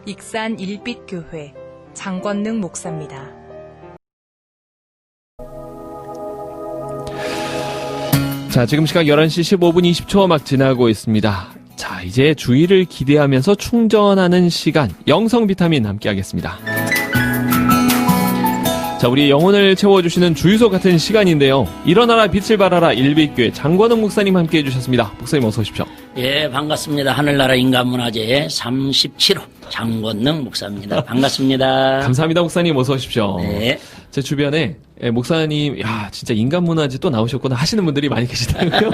익산 일빛교회 장권능 목사입니다. 자, 지금 시각 11시 15분 20초 막 지나고 있습니다. 자, 이제 주일을 기대하면서 충전하는 시간, 영성 비타민 함께 하겠습니다. 자, 우리 영혼을 채워주시는 주유소 같은 시간인데요. 일어나라 빛을 발하라 일빛교회 장권능 목사님 함께 해주셨습니다. 목사님 어서 오십시오. 예, 반갑습니다. 하늘나라 인간문화재의 37호 장권능 목사입니다. 반갑습니다. 감사합니다, 목사님 어서 오십시오. 네. 제 주변에 목사님, 야, 진짜 인간문화재 또 나오셨구나 하시는 분들이 많이 계시더라고요.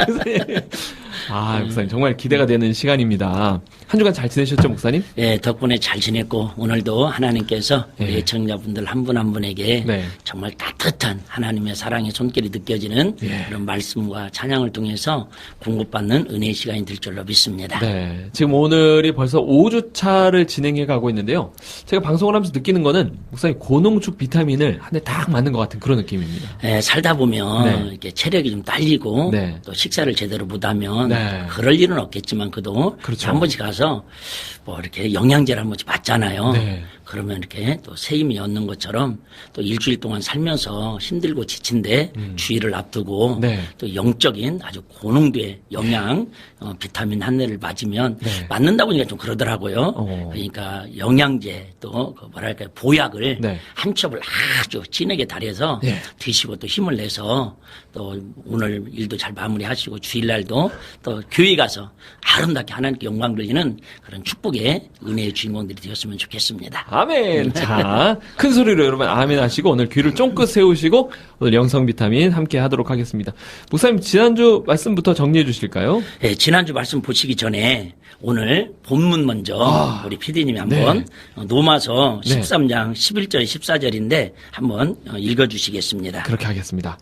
목사님 정말 기대가 되는 시간입니다. 한 주간 잘 지내셨죠, 목사님? 예, 덕분에 잘 지냈고 오늘도 하나님께서 우리 애청자분들 한 분 한 분에게 정말 따뜻한 하나님의 사랑의 손길이 느껴지는 그런 말씀과 찬양을 통해서 공급받는 은혜의 시간이 될 줄로 믿습니다. 네, 지금 오늘이 벌써 5주차를 진행해 가고 있는데요. 제가 방송을 하면서 느끼는 거는 목사님 고농축 비타민을 한 대 딱 맞는 것 같은 그런 느낌입니다. 예, 살다 보면 이렇게 체력이 좀 딸리고 또 식사를 제대로 못하면 그럴 일은 없겠지만 그래도 한 번씩 가서 뭐 이렇게 영양제를 한 번씩 받잖아요. 그러면 이렇게 또 새 힘이 얻는 것처럼 또 일주일 동안 살면서 힘들고 지친데 주일을 앞두고 또 영적인 아주 고농도의 영양 비타민 한 대를 맞으면 맞는다 보니까 좀 그러더라고요. 그러니까 영양제 또 그 뭐랄까 보약을 한 첩을 아주 진하게 달여서 드시고 또 힘을 내서 또 오늘 일도 잘 마무리하시고 주일날도 또 교회 가서 아름답게 하나님께 영광 돌리는 그런 축복의 은혜의 주인공들이 되었으면 좋겠습니다. 아멘. 자, 큰 소리로 여러분 아멘 하시고 오늘 귀를 쫑긋 세우시고 오늘 영성 비타민 함께 하도록 하겠습니다. 목사님 지난주 말씀부터 정리해 주실까요? 네, 지난주 말씀 보시기 전에 오늘 본문 먼저 우리 PD님이 한번 노마서 13장 11절 14절인데 한번 읽어주시겠습니다. 그렇게 하겠습니다.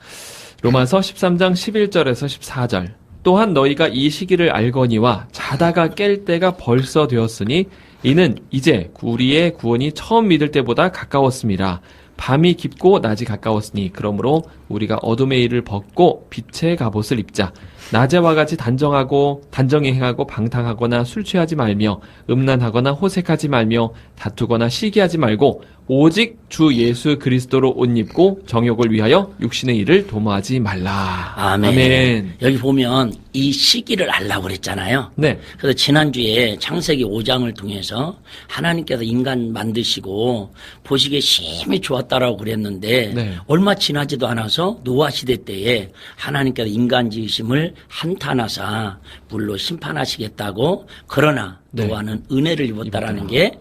로마서 13장 11절에서 14절. 또한 너희가 이 시기를 알거니와 자다가 깰 때가 벌써 되었으니 이는 이제 우리의 구원이 처음 믿을 때보다 가까웠습니다. 밤이 깊고 낮이 가까웠으니 그러므로 우리가 어둠의 일을 벗고 빛의 갑옷을 입자. 낮에와 같이 단정히 행하고 방탕하거나 술 취하지 말며 음란하거나 호색하지 말며 다투거나 시기하지 말고 오직 주 예수 그리스도로 옷 입고 정욕을 위하여 육신의 일을 도모하지 말라. 아멘. 아멘. 여기 보면 이 시기를 알라고 그랬잖아요. 그래서 지난주에 창세기 5장을 통해서 하나님께서 인간 만드시고 보시기에 심히 좋았다라고 그랬는데 얼마 지나지도 않아서 노아 시대 때에 하나님께서 인간 지으심을 한탄하사 물로 심판하시겠다고 그러나 노아는 은혜를 입었다라는 게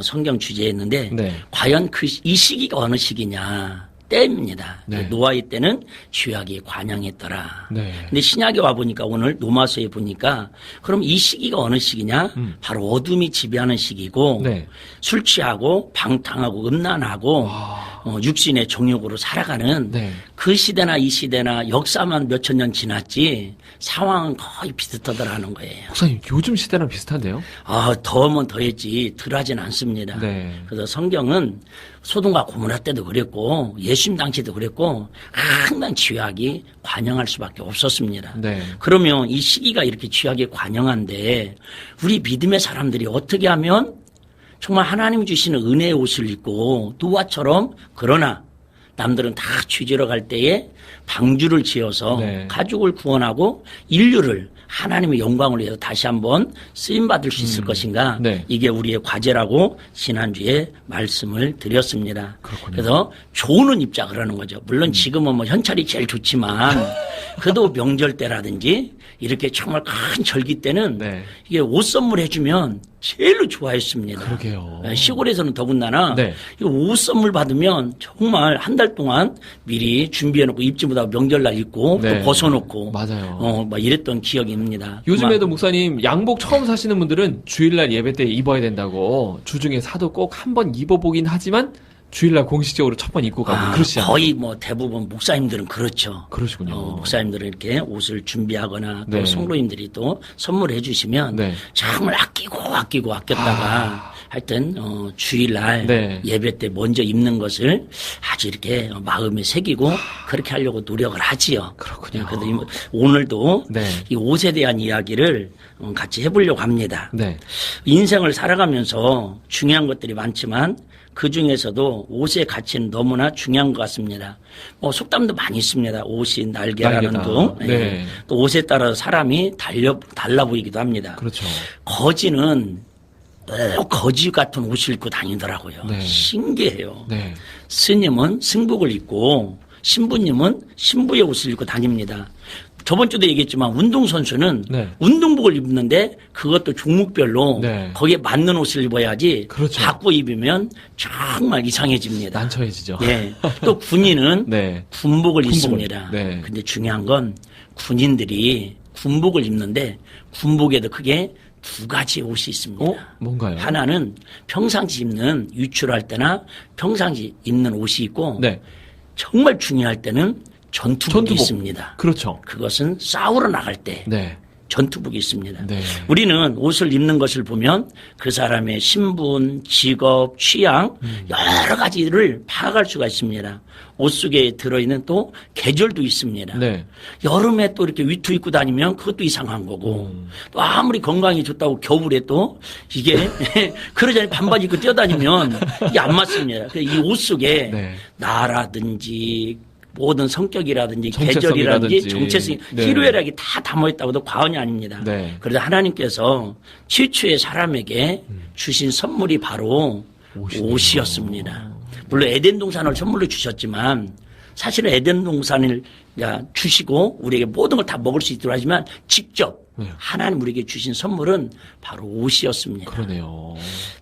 성경 주제였는데 과연 이 시기가 어느 시기냐? 때입니다. 노아의 때는 죄악이 관영했더라. 근데 신약에 와보니까 오늘 노마서에 보니까 그럼 이 시기가 어느 시기냐? 바로 어둠이 지배하는 시기고 술 취하고 방탕하고 음란하고 육신의 정욕으로 살아가는 그 시대나 이 시대나 역사만 몇천 년 지났지 상황은 거의 비슷하더라는 거예요. 목사님 요즘 시대랑 비슷한데요? 더하면 더했지 덜하진 않습니다. 그래서 성경은 소돔과 고모라 때도 그랬고 예수님 당시도 그랬고 항상 죄악이 관영할 수밖에 없었습니다. 그러면 이 시기가 이렇게 죄악이 관영한데 우리 믿음의 사람들이 어떻게 하면 정말 하나님 주시는 은혜의 옷을 입고 노아처럼 그러나 남들은 다 취지러 갈 때에 방주를 지어서 가족을 구원하고 인류를 하나님의 영광을 위해서 다시 한번 쓰임받을 수 있을 것인가 이게 우리의 과제라고 지난주에 말씀을 드렸습니다. 그래서 좋은 입자 그러는 거죠. 물론 지금은 뭐 현찰이 제일 좋지만 그래도 명절 때라든지 이렇게 정말 큰 절기 때는 이게 옷 선물해주면 제일로 좋아했습니다. 그러게요. 시골에서는 더군다나 옷 선물 받으면 정말 한 달 동안 미리 준비해놓고 입지 못하고 명절날 입고 또 벗어놓고 맞아요. 막 이랬던 기억이 납니다. 요즘에도 목사님 양복 처음 사시는 분들은 주일날 예배 때 입어야 된다고 주중에 사도 꼭 한 번 입어보긴 하지만 주일날 공식적으로 첫 번 입고 가고 그렇지 않아요? 거의 뭐 대부분 목사님들은 그렇죠. 그러시군요. 목사님들은 이렇게 옷을 준비하거나 또 성도님들이 또 선물해 주시면 정말 아끼고 아꼈다가 하여튼 주일날 네. 예배 때 먼저 입는 것을 아주 이렇게 마음에 새기고 그렇게 하려고 노력을 하지요. 그렇군요. 그래서 오늘도 네. 이 옷에 대한 이야기를 같이 해보려고 합니다. 네. 인생을 살아가면서 중요한 것들이 많지만 그 중에서도 옷의 가치는 너무나 중요한 것 같습니다. 속담도 많이 있습니다. 옷이 날개라는 둥. 네. 예. 또 옷에 따라 사람이 달라 보이기도 합니다. 그렇죠. 거지는 꼭 거지 같은 옷을 입고 다니더라고요. 네. 신기해요. 네. 스님은 승복을 입고 신부님은 신부의 옷을 입고 다닙니다. 저번 주도 얘기했지만 운동선수는 네. 운동복을 입는데 그것도 종목별로 네. 거기에 맞는 옷을 입어야지 그렇죠. 바꿔 입으면 정말 이상해집니다. 난처해지죠. 예. 또 군인은 네. 군복을 입습니다. 네. 근데 중요한 건 군인들이 군복을 입는데 군복에도 크게 두 가지 옷이 있습니다. 뭔가요? 하나는 평상시 입는 유출할 때나 평상시 입는 옷이 있고 네. 정말 중요할 때는 전투복이 있습니다. 그렇죠. 그것은 싸우러 나갈 때 네. 전투복이 있습니다. 네. 우리는 옷을 입는 것을 보면 그 사람의 신분, 직업, 취향 여러 가지를 파악할 수가 있습니다. 옷 속에 들어있는 또 계절도 있습니다. 네. 여름에 또 이렇게 위투 입고 다니면 그것도 이상한 거고 또 아무리 건강이 좋다고 겨울에 또 이게 그러자니 반바지 입고 뛰어다니면 이게 안 맞습니다. 이 옷 속에 네. 나라든지 모든 성격이라든지 정체성이라든지. 계절이라든지 정체성, 네. 희로애락이 다 담아있다고도 과언이 아닙니다. 네. 그래서 하나님께서 최초의 사람에게 주신 선물이 바로 옷이었습니다. 물론 에덴 동산을 선물로 주셨지만 사실은 에덴 동산을 주시고 우리에게 모든 걸 다 먹을 수 있도록 하지만 직접 하나님 우리에게 주신 선물은 바로 옷이었습니다. 그러네요.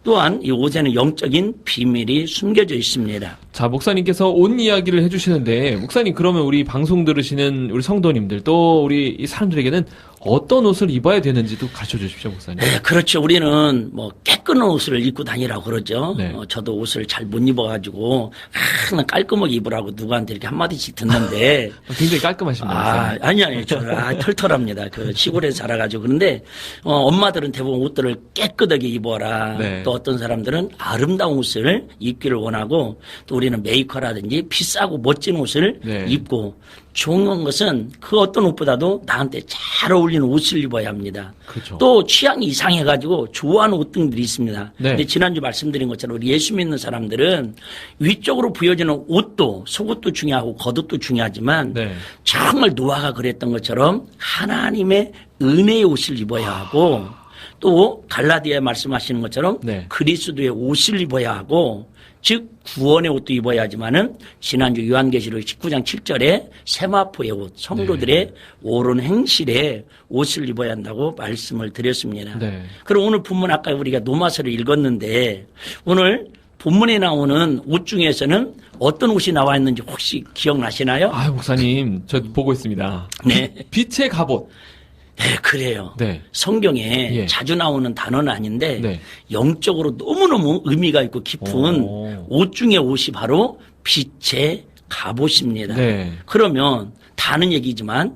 또한 이 옷에는 영적인 비밀이 숨겨져 있습니다. 자, 목사님께서 옷 이야기를 해주시는데, 목사님, 그러면 우리 방송 들으시는 우리 성도님들, 또 우리 이 사람들에게는 어떤 옷을 입어야 되는지도 가르쳐 주십시오, 목사님. 네, 그렇죠. 우리는 깨끗한 옷을 입고 다니라고 그러죠. 네. 저도 옷을 잘 못 입어가지고 항상 깔끔하게 입으라고 누구한테 이렇게 한마디씩 듣는데. 굉장히 깔끔하십니다. 아니. 털털합니다. 시골에 살아가지고. 그런데, 엄마들은 대부분 옷들을 깨끗하게 입어라. 네. 또 어떤 사람들은 아름다운 옷을 입기를 원하고 또 우리는 메이커라든지 비싸고 멋진 옷을 네. 입고 좋은 것은 그 어떤 옷보다도 나한테 잘 어울리는 옷을 입어야 합니다. 그렇죠. 또 취향이 이상해가지고 좋아하는 옷 등들이 있습니다. 네. 근데 지난주 말씀드린 것처럼 우리 예수 믿는 사람들은 위쪽으로 부여지는 옷도 속옷도 중요하고 겉옷도 중요하지만 네. 정말 노아가 그랬던 것처럼 하나님의 은혜의 옷을 입어야 하고 또 갈라디아에 말씀하시는 것처럼 네. 그리스도의 옷을 입어야 하고 즉 구원의 옷도 입어야 하지만은 지난주 요한계시록 19장 7절에 세마포의 옷, 성도들의 네. 옳은 행실에 옷을 입어야 한다고 말씀을 드렸습니다. 네. 그럼 오늘 본문 아까 우리가 노마서를 읽었는데 오늘 본문에 나오는 옷 중에서는 어떤 옷이 나와 있는지 혹시 기억나시나요? 목사님, 저 보고 있습니다. 네. 빛의 갑옷. 네, 그래요. 네. 성경에 예. 자주 나오는 단어는 아닌데 네. 영적으로 너무너무 의미가 있고 깊은 오. 옷 중에 옷이 바로 빛의 갑옷입니다. 네. 그러면 다 아는 얘기지만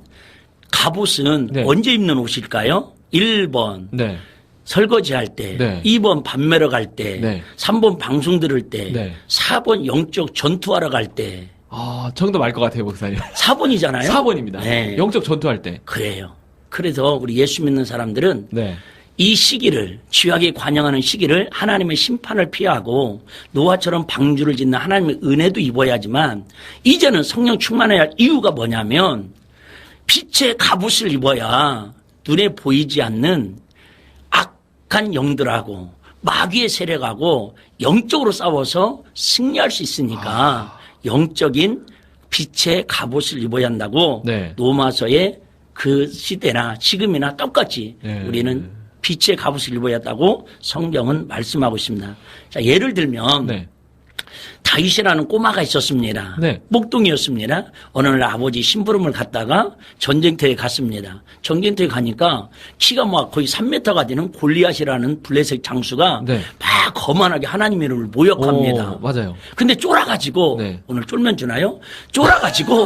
갑옷은 네. 언제 입는 옷일까요? 1번 네. 설거지할 때, 네. 2번 밥 매러 갈 때, 네. 3번 방송 들을 때, 네. 4번 영적 전투하러 갈 때. 정답 알 것 같아요, 목사님. 4번이잖아요. 4번입니다. 네. 영적 전투할 때. 그래요. 그래서 우리 예수 믿는 사람들은 네. 이 시기를 죄악에 관영하는 시기를 하나님의 심판을 피하고 노아처럼 방주를 짓는 하나님의 은혜도 입어야 하지만 이제는 성령 충만해야 할 이유가 뭐냐면 빛의 갑옷을 입어야 눈에 보이지 않는 악한 영들하고 마귀의 세력하고 영적으로 싸워서 승리할 수 있으니까 영적인 빛의 갑옷을 입어야 한다고 네. 로마서의 그 시대나 지금이나 똑같이 네. 우리는 빛의 갑옷을 입어야 한다고 성경은 말씀하고 있습니다. 자, 예를 들면 네. 다윗이라는 꼬마가 있었습니다. 네. 목동이었습니다. 어느 날 아버지 심부름을 갔다가 전쟁터에 갔습니다. 전쟁터에 가니까 키가 막 거의 3m가 되는 골리앗이라는 블레셋 장수가 네. 막 거만하게 하나님의 이름을 모욕합니다. 맞아요. 근데 쫄아가지고 네. 오늘 쫄면 주나요? 쫄아가지고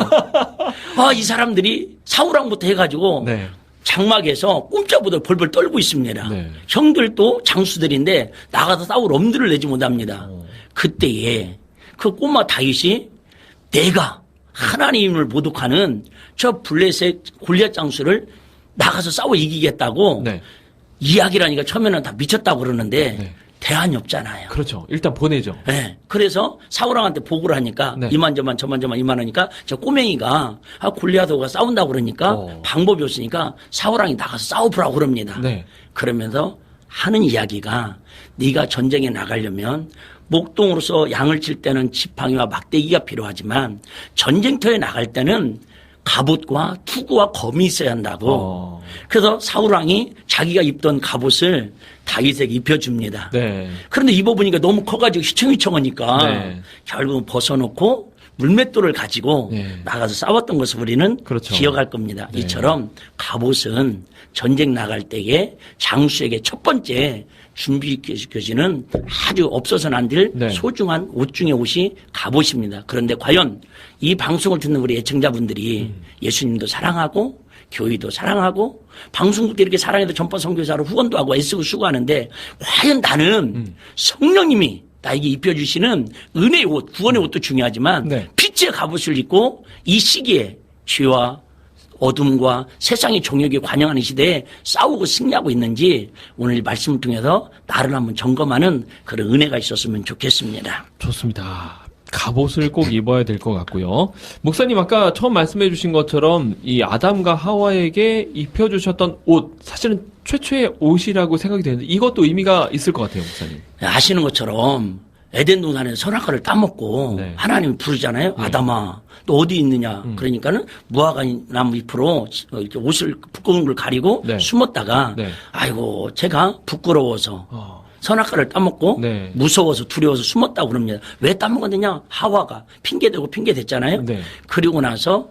이 사람들이 사울왕부터 해가지고 네. 장막에서 꼼짝보다 벌벌 떨고 있습니다. 네. 형들도 장수들인데 나가서 싸울 엄두를 내지 못합니다. 그때에 그 꼬마 다윗이 내가 하나님을 모독하는 저 블레셋 골리앗 장수를 나가서 싸워 이기겠다고 네. 이야기를 하니까 처음에는 다 미쳤다고 그러는데 네. 대안이 없잖아요. 그렇죠. 일단 보내죠. 네. 그래서 사울왕한테 보고를 하니까 네. 이만저만 저만저만 이만하니까 저 꼬맹이가 골리앗하고 싸운다고 그러니까 방법이 없으니까 사울왕이 나가서 싸워보라고 그럽니다. 네. 그러면서 하는 이야기가 네가 전쟁에 나가려면 목동으로서 양을 칠 때는 지팡이와 막대기가 필요하지만 전쟁터에 나갈 때는 갑옷과 투구와 검이 있어야 한다고. 그래서 사울왕이 자기가 입던 갑옷을 다윗에게 입혀줍니다. 네. 그런데 입어보니까 너무 커가지고 휘청휘청하니까 네. 결국은 벗어놓고 물맷돌을 가지고 네. 나가서 싸웠던 것을 우리는 그렇죠. 기억할 겁니다. 네. 이처럼 갑옷은 전쟁 나갈 때에 장수에게 첫 번째 준비시켜주는 아주 없어서는 안 될 네. 소중한 옷 중의 옷이 갑옷입니다. 그런데 과연 이 방송을 듣는 우리 애청자분들이 예수님도 사랑하고 교회도 사랑하고 방송국도 이렇게 사랑해도 전파 선교사로 후원도 하고 애쓰고 수고하는데 과연 나는 성령님이 나에게 입혀주시는 은혜의 옷, 구원의 옷도 중요하지만 네. 빛의 갑옷을 입고 이 시기에 죄와 어둠과 세상의 종욕에 관영하는 시대에 싸우고 승리하고 있는지 오늘 말씀을 통해서 나를 한번 점검하는 그런 은혜가 있었으면 좋겠습니다. 좋습니다. 갑옷을 꼭 입어야 될 것 같고요. 목사님 아까 처음 말씀해 주신 것처럼 이 아담과 하와에게 입혀주셨던 옷, 사실은 최초의 옷이라고 생각이 되는데 이것도 의미가 있을 것 같아요, 목사님. 아시는 것처럼 에덴 동산에서 선악과를 따먹고 네. 하나님이 부르잖아요. 아담아, 너 어디 있느냐? 그러니까는 무화과 나무 잎으로 이렇게 옷을 부끄러운 걸 가리고 네. 숨었다가 네. 아이고 제가 부끄러워서 선악과를 따먹고 네. 무서워서 두려워서 숨었다고 그럽니다. 왜 따먹었느냐? 하와가 핑계대고 핑계댔잖아요. 네. 그리고 나서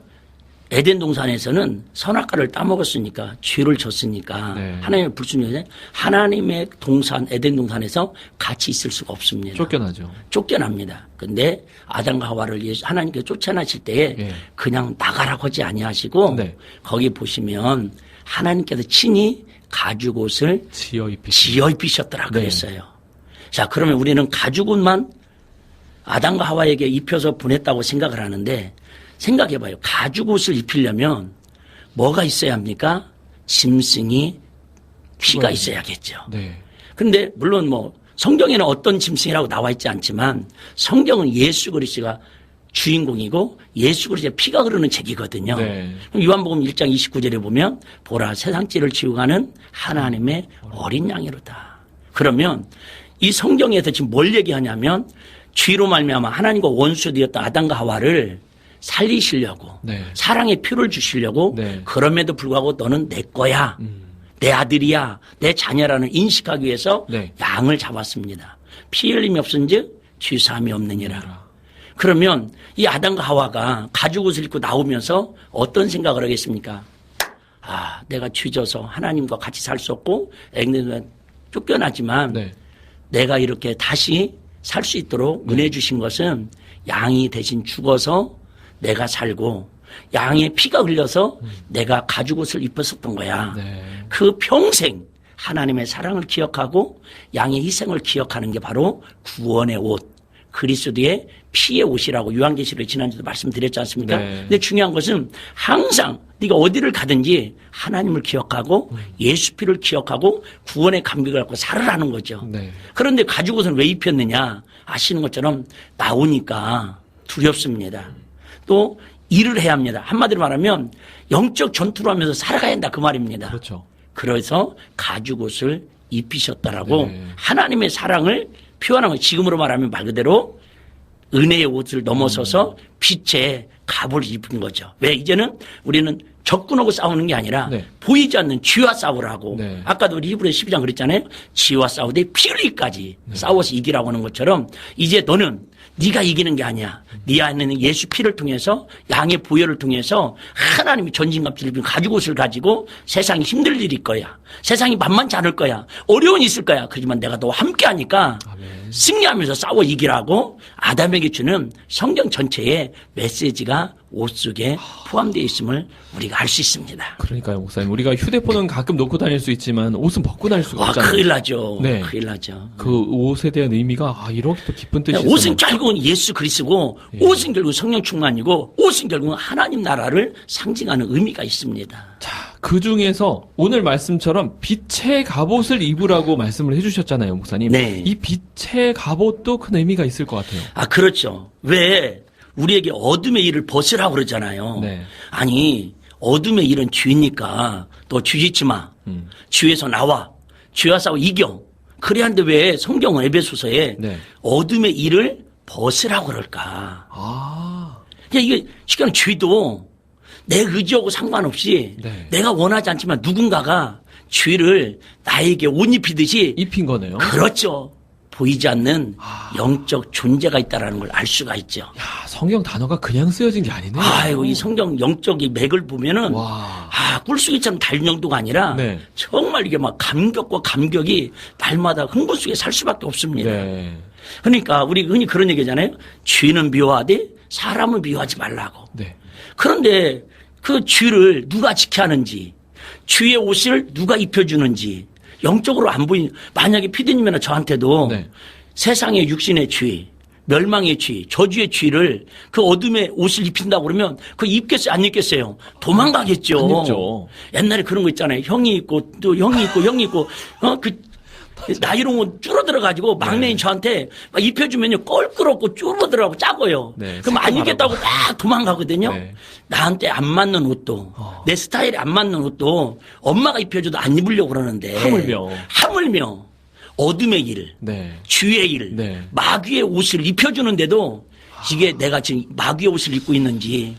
에덴 동산에서는 선악과를 따먹었으니까 죄를 졌으니까 네. 하나님의 불순종에 하나님의 동산 에덴 동산에서 같이 있을 수가 없습니다. 쫓겨나죠. 쫓겨납니다. 근데 아담과 하와를 하나님께 쫓아나실 때에 예. 그냥 나가라고 하지 아니하시고 네. 거기 보시면 하나님께서 친히 가죽옷을 지어 입히시. 지어 입히셨더라 네. 그랬어요. 자, 그러면 우리는 가죽옷만 아담과 하와에게 입혀서 보냈다고 생각을 하는데 생각해봐요. 가죽옷을 입히려면 뭐가 있어야 합니까? 짐승이 피가 있어야겠죠. 네. 근데 물론 뭐 성경에는 어떤 짐승이라고 나와 있지 않지만 성경은 예수 그리스도가 주인공이고 예수 그리스도의 피가 흐르는 책이거든요. 네. 요한복음 1장 29절에 보면 보라 세상죄를 지고 가는 하나님의 어린 양이로다. 그러면 이 성경에서 지금 뭘 얘기하냐면 죄로 말미암아 하나님과 원수되었던 아담과 하와를 살리시려고 네. 사랑의 표를 주시려고 네. 그럼에도 불구하고 너는 내 거야. 내 아들이야. 내 자녀라는 인식하기 위해서 네. 양을 잡았습니다. 피 흘림이 없은즉 죄사함이 없느니라. 그러면 이 아담과 하와가 가죽옷을 입고 나오면서 어떤 생각을 하겠습니까? 아, 내가 죄져서 하나님과 같이 살 수 없고 애굽에 쫓겨나지만 네. 내가 이렇게 다시 살 수 있도록 은혜 주신 것은 양이 대신 죽어서 내가 살고 양의 피가 흘려서 내가 가죽옷을 입었었던 거야. 네. 그 평생 하나님의 사랑을 기억하고 양의 희생을 기억하는 게 바로 구원의 옷, 그리스도의 피의 옷이라고 요한계시록에 지난주도 말씀드렸지 않습니까? 네. 근데 중요한 것은 항상 네가 어디를 가든지 하나님을 기억하고 예수 피를 기억하고 구원의 감격을 갖고 살으라는 거죠. 네. 그런데 가죽옷은 왜 입혔느냐? 아시는 것처럼 나오니까 두렵습니다. 또 일을 해야 합니다. 한마디로 말하면 영적 전투를 하면서 살아가야 한다 그 말입니다. 그렇죠. 그래서 가죽옷을 입히셨다라고 네. 하나님의 사랑을 표현한 거 지금으로 말하면 말 그대로 은혜의 옷을 넘어서서 빛의 갑옷을 입은 거죠. 왜 이제는 우리는 적군하고 싸우는 게 아니라 네. 보이지 않는 쥐와 싸우라고. 네. 아까도 우리 히브리 12장 그랬잖아요. 쥐와 싸우되 피 흘리기까지 싸워서 이기라고 하는 것처럼 이제 너는 네가 이기는 게 아니야. 네 안에는 예수 피를 통해서 양의 보혈을 통해서 하나님이 전진갑주를 입은 가죽옷을 가지고 세상이 힘들 일일 거야. 세상이 만만치 않을 거야. 어려움이 있을 거야. 그렇지만 내가 너와 함께 하니까 승리하면서 싸워 이기라고 아담에게 주는 성경 전체의 메시지가 옷 속에 포함되어 있음을 우리가 알 수 있습니다. 그러니까요, 목사님. 우리가 휴대폰은 가끔 놓고 다닐 수 있지만 옷은 벗고 다닐 수가 없잖아요. 큰일 나죠. 네. 큰일 나죠. 그 옷에 대한 의미가 이렇게 또 깊은 뜻이 있어요. 옷은 결국은 예수 그리스도고 예. 옷은 결국 성령 충만이고 옷은 결국은 하나님 나라를 상징하는 의미가 있습니다. 자, 그 중에서 오늘 말씀처럼 빛의 갑옷을 입으라고 말씀을 해주셨잖아요, 목사님. 네. 이 빛의 갑옷도 큰 의미가 있을 것 같아요. 그렇죠. 왜 우리에게 어둠의 일을 벗으라고 그러잖아요. 네. 아니 어둠의 일은 죄니까 너 죄짓지 마. 죄에서 나와. 죄와 싸워 이겨. 그래야 하는데 왜 성경은 에베소서에 네. 어둠의 일을 벗으라고 그럴까. 이게 시간은 죄도 내 의지하고 상관없이 네. 내가 원하지 않지만 누군가가 죄를 나에게 옷 입히듯이 입힌 거네요. 그렇죠. 보이지 않는 영적 존재가 있다는 걸 알 수가 있죠. 야, 성경 단어가 그냥 쓰여진 게 아니네요. 아이고, 이 성경 영적인 맥을 보면은, 와. 꿀속이처럼 달 정도가 아니라, 네. 정말 이게 막 감격과 감격이 날마다 흥분 속에 살 수밖에 없습니다. 네. 그러니까 우리 흔히 그런 얘기잖아요. 죄는 미워하되 사람은 미워하지 말라고. 네. 그런데 그 죄를 누가 지켜야 하는지, 죄의 옷을 누가 입혀주는지, 영적으로 안 보이는, 만약에 피디님이나 저한테도 네. 세상의 육신의 죄, 멸망의 죄, 저주의 죄를 그 어둠의 옷을 입힌다고 그러면 그거 입겠어요? 안 입겠어요? 도망가겠죠. 안 입죠. 옛날에 그런 거 있잖아요. 형이 있고 또 형이 있고, 나이롱 옷 줄어들어가지고 막내인 저한테 막 입혀주면요. 껄끄럽고 줄어들어가고 작아요. 네, 그럼 안 입겠다고 막 도망가거든요. 네. 나한테 안 맞는 옷도 내 스타일에 안 맞는 옷도 엄마가 입혀줘도 안 입으려고 그러는데 하물며 어둠의 일, 네. 주의 일, 네. 마귀의 옷을 입혀주는데도 이게 내가 지금 마귀의 옷을 입고 있는지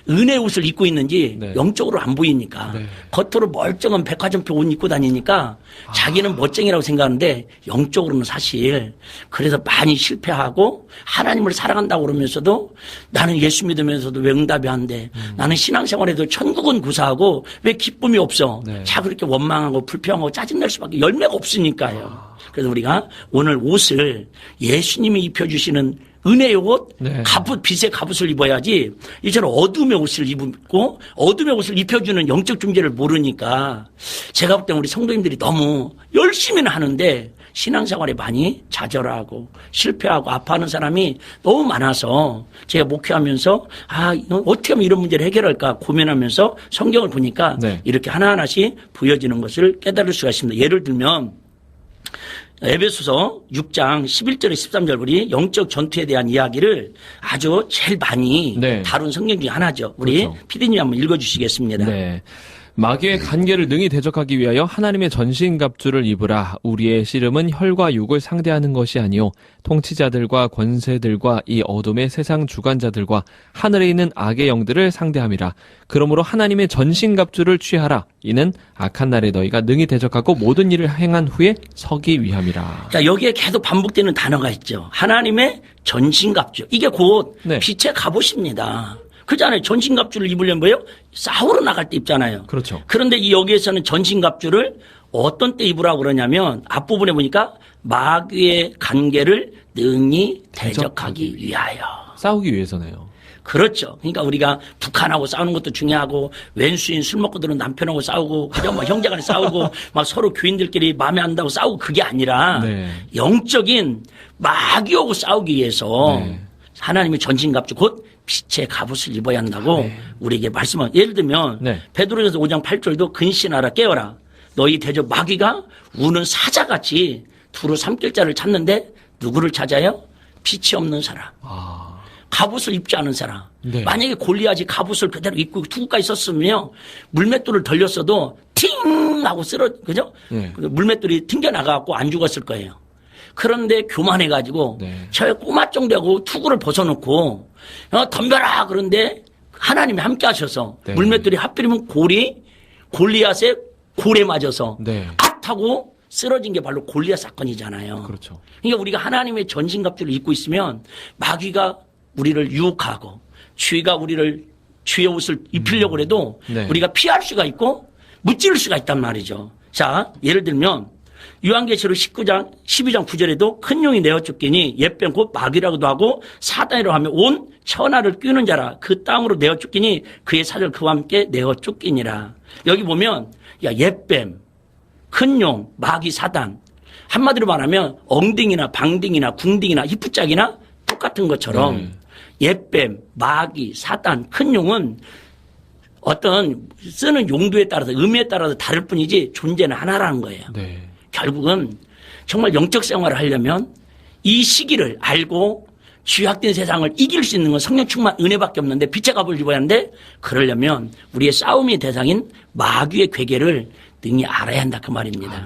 은혜의 옷을 입고 있는지 네. 영적으로 안 보이니까 네. 겉으로 멀쩡한 백화점표 옷 입고 다니니까 자기는 멋쟁이라고 생각하는데 영적으로는 사실 그래서 많이 실패하고 하나님을 사랑한다고 그러면서도 나는 예수 믿으면서도 왜 응답이 안 돼? 나는 신앙생활에도 천국은 구사하고 왜 기쁨이 없어? 네. 자꾸 이렇게 원망하고 불평하고 짜증낼 수밖에 열매가 없으니까요. 그래서 우리가 오늘 옷을 예수님이 입혀주시는 은혜의 옷, 네. 갑옷, 빛의 갑옷을 입어야지 이처럼 어둠의 옷을 입고 어둠의 옷을 입혀주는 영적 존재를 모르니까 제가 볼 때 우리 성도님들이 너무 열심히는 하는데 신앙생활에 많이 좌절하고 실패하고 아파하는 사람이 너무 많아서 제가 목회하면서 어떻게 하면 이런 문제를 해결할까 고민하면서 성경을 보니까 네. 이렇게 하나하나씩 부여지는 것을 깨달을 수가 있습니다. 예를 들면 에베소서 6장 11절에 13절 우리 영적 전투에 대한 이야기를 아주 제일 많이 네. 다룬 성경 중에 하나죠. 우리 그렇죠. 피디님 한번 읽어주시겠습니다. 네. 마귀의 간계를 능히 대적하기 위하여 하나님의 전신갑주를 입으라. 우리의 씨름은 혈과 육을 상대하는 것이 아니요 통치자들과 권세들과 이 어둠의 세상 주관자들과 하늘에 있는 악의 영들을 상대함이라. 그러므로 하나님의 전신갑주를 취하라. 이는 악한 날에 너희가 능히 대적하고 모든 일을 행한 후에 서기 위함이라. 자, 여기에 계속 반복되는 단어가 있죠. 하나님의 전신갑주. 이게 곧 네. 빛의 갑옷입니다. 그잖아요. 전신갑주를 입으려면 뭐예요? 싸우러 나갈 때 입잖아요. 그렇죠. 그런데 이 여기에서는 전신갑주를 어떤 때 입으라고 그러냐면 앞부분에 보니까 마귀의 관계를 능히 대적하기 위하여. 싸우기 위해서네요. 그렇죠. 그러니까 우리가 북한하고 싸우는 것도 중요하고 왼수인 술 먹고 들은 남편하고 싸우고 그냥 막 형제간에 싸우고 막 서로 교인들끼리 마음에 안 든다고 싸우고 그게 아니라 네. 영적인 마귀하고 싸우기 위해서 네. 하나님의 전신갑주 곧 빛의 갑옷을 입어야 한다고 우리에게 말씀하고 예를 들면 네. 베드로전서 5장 8절도 근신하라 깨어라 너희 대적 마귀가 우는 사자같이 두루 삼킬 자를 찾는데 누구를 찾아요? 빛이 없는 사람. 갑옷을 입지 않은 사람. 네. 만약에 골리앗이 갑옷을 그대로 입고 투구까지 썼으면 물맷돌을 덜렸어도 팅 하고 그죠? 네. 물맷돌이 튕겨나가고 안 죽었을 거예요. 그런데 교만해가지고 네. 저 꼬마 정도하고 투구를 벗어놓고 덤벼라 그런데 하나님이 함께 하셔서 네. 물맷돌이 하필이면 골리앗의 골에 맞아서 네. 하고 쓰러진 게 바로 골리앗 사건이잖아요. 그렇죠. 그러니까 우리가 하나님의 전신갑주를 입고 있으면 마귀가 우리를 유혹하고 주의가 우리를 주의 옷을 입히려고 해도 네. 우리가 피할 수가 있고 무찌를 수가 있단 말이죠. 자, 예를 들면 요한계시록 12장 9절에도 큰 용이 내어 쫓기니 옛뱀 곧 마귀라고도 하고 사단이라고 하며 온 천하를 꿰는 자라. 그 땅으로 내어 쫓기니 그의 사절 그와 함께 내어 쫓기니라. 여기 보면 옛뱀, 큰 용, 마귀, 사단. 한마디로 말하면 엉딩이나 방딩이나 궁딩이나 히프짝이나 똑같은 것처럼 옛뱀, 마귀, 사단, 큰 용은 어떤 쓰는 용도에 따라서 의미에 따라서 다를 뿐이지 존재는 하나라는 거예요. 네. 결국은 정말 영적 생활을 하려면 이 시기를 알고 죄악된 세상을 이길 수 있는 건 성령 충만 은혜밖에 없는데 빛의 갑을 입어야 하는데 그러려면 우리의 싸움의 대상인 마귀의 괴계를 능히 알아야 한다 그 말입니다.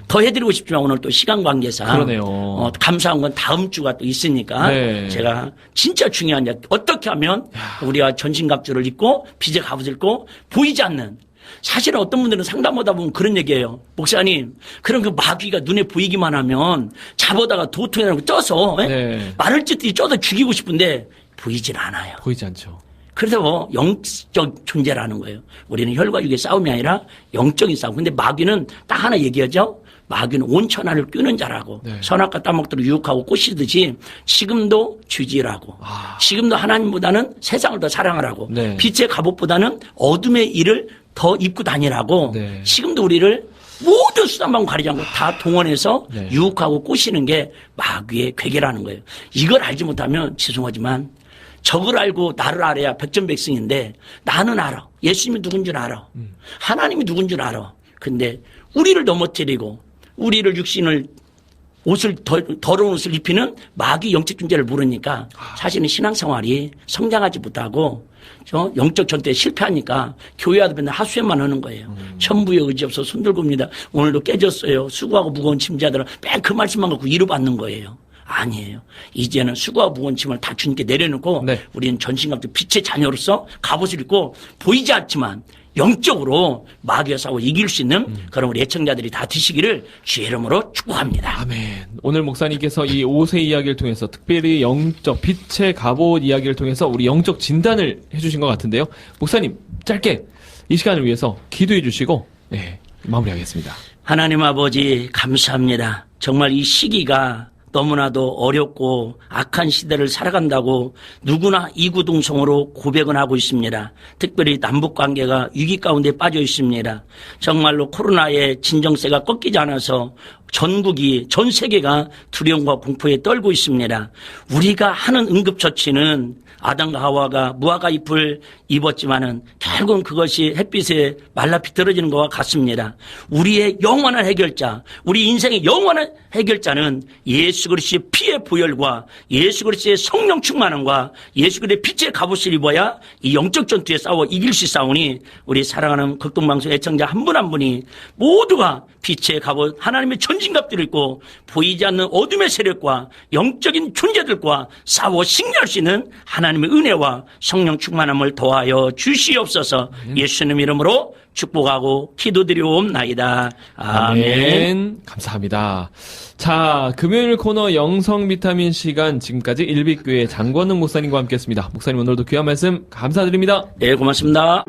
더 해드리고 싶지만 오늘 또 시간 관계상 그러네요. 감사한 건 다음 주가 또 있으니까 네. 제가 진짜 중요한 게 어떻게 하면 우리가 전신갑주를 입고 빛의 갑옷을 입고 보이지 않는 사실은 어떤 분들은 상담하다 보면 그런 얘기예요. 목사님 그럼 그 마귀가 눈에 보이기만 하면 잡아다가 도통이라고 쪄서 네. 말을 찢듯이 쪄서 죽이고 싶은데 보이질 않아요. 보이지 않죠. 그래서 영적 존재라는 거예요. 우리는 혈과 육의 싸움이 아니라 영적인 싸움. 근데 마귀는 딱 하나 얘기하죠. 마귀는 온 천하를 꿰는 자라고. 네. 선악과 따먹도록 유혹하고 꼬시듯이 지금도 주지라고. 지금도 하나님보다는 세상을 더 사랑하라고. 네. 빛의 갑옷보다는 어둠의 일을 더 입고 다니라고. 네. 지금도 우리를 모든 수단방 가리지 않고 다 동원해서 네. 유혹하고 꼬시는 게 마귀의 괴계라는 거예요. 이걸 알지 못하면 죄송하지만 적을 알고 나를 알아야 백전백승인데 나는 알아. 예수님이 누군 줄 알아. 하나님이 누군 줄 알아. 근데 우리를 넘어뜨리고 우리를 육신을 옷을 더러운 옷을 입히는 마귀 영적 존재를 모르니까 사실은 신앙생활이 성장하지 못하고 영적 전투에 실패하니까 교회 와도 맨날 하수회만 하는 거예요. 천부의 의지 없어 손들고 옵니다. 오늘도 깨졌어요. 수고하고 무거운 짐자들은 맨 그 말씀만 갖고 위로받는 거예요. 아니에요. 이제는 수고와 무거운 짐을 다 주님께 내려놓고 네. 우리는 전신갑주 빛의 자녀로서 갑옷을 입고 보이지 않지만 영적으로 마귀와 싸워 이길 수 있는 그런 우리 애청자들이 다 되시기를 주의 이름으로 축복합니다. 아멘. 오늘 목사님께서 이 옷의 이야기를 통해서 특별히 영적 빛의 갑옷 이야기를 통해서 우리 영적 진단을 해주신 것 같은데요. 목사님 짧게 이 시간을 위해서 기도해 주시고 네, 마무리하겠습니다. 하나님 아버지 감사합니다. 정말 이 시기가 너무나도 어렵고 악한 시대를 살아간다고 누구나 이구동성으로 고백은 하고 있습니다. 특별히 남북관계가 위기 가운데 빠져 있습니다. 정말로 코로나의 진정세가 꺾이지 않아서 전국이 전 세계가 두려움과 공포에 떨고 있습니다. 우리가 하는 응급처치는 아담과 하와가 무화과 잎을 입었지만은 결국은 그것이 햇빛에 말라 비틀어지는 것과 같습니다. 우리의 영원한 해결자, 우리 인생의 영원한 해결자는 예수 그리스도의 피의 보혈과 예수 그리스도의 성령 충만함과 예수 그리스도의 빛의 갑옷을 입어야 이 영적 전투에 싸워 이길 수 있사오니 우리 사랑하는 극동방송 애청자 한 분 한 분이 모두가 빛의 갑옷 하나님의 전진갑들을 입고 보이지 않는 어둠의 세력과 영적인 존재들과 싸워 승리할 수 있는 하나님의 은혜와 성령 충만함을 더하여 주시옵소서. 예수님 이름으로 축복하고 기도드리옵나이다. 아멘. 감사합니다. 자, 금요일 코너 영성 비타민 시간 지금까지 일빛교회 장권능 목사님과 함께했습니다. 목사님 오늘도 귀한 말씀 감사드립니다. 네, 고맙습니다.